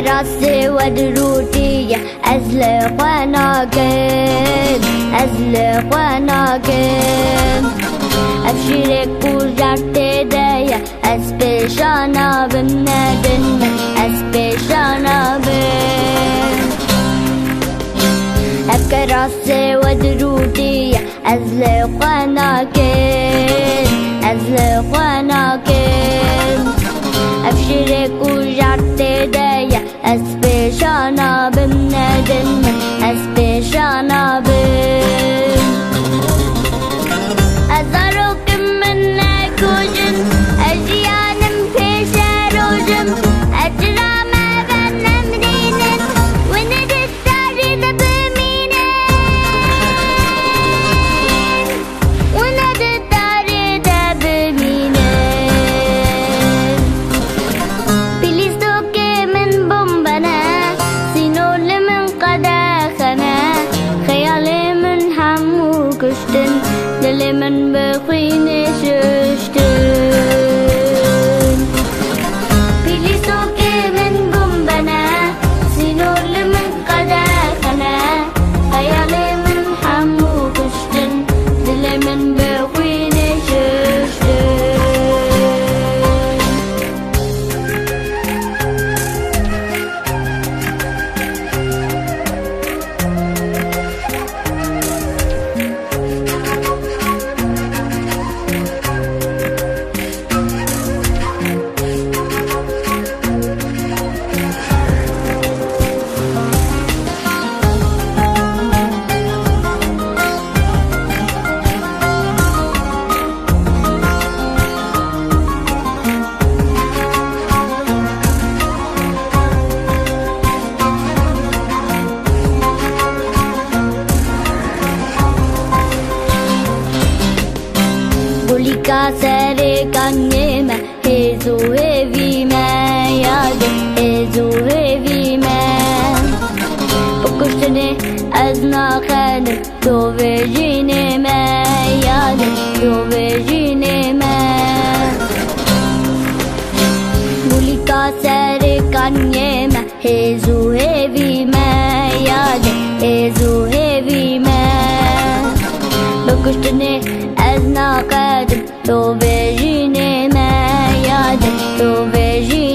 راسي ودروتي أزلق وناكم أزلق وناكم أبشرك وجعت دايا أسبشانا بمنادن أسبشانا بم أبكى راسي ودروتي أزلق وناكم أزلق وناكم أبشرك وجعت دايا أسبشانا بمنادن أسبشانا بم zarokên منك وجن أجيانم في شاروجم أجرى ما بنا مدينة وند التاريد بمينين وند التاريد بمينين بليستوكي من بومبنا سينول من قداخنا خيالي من حمو كشتن دلي من بخيني ششتن بليسوكي من بومبنا سينور من قداخنا خيالي من حمو كشتن دلي من بخيني ششتن serê kanê me hêzû hêvî me yadê hêzû hêvî me bikuştinê ez naxenim dovêjînê me yadê dovêjînê me gulîka serê kanê me hêzû hêvî me yadê hêzû hêvî me bikuştinê ez naxenim تو بجینه من یاد تو بجینه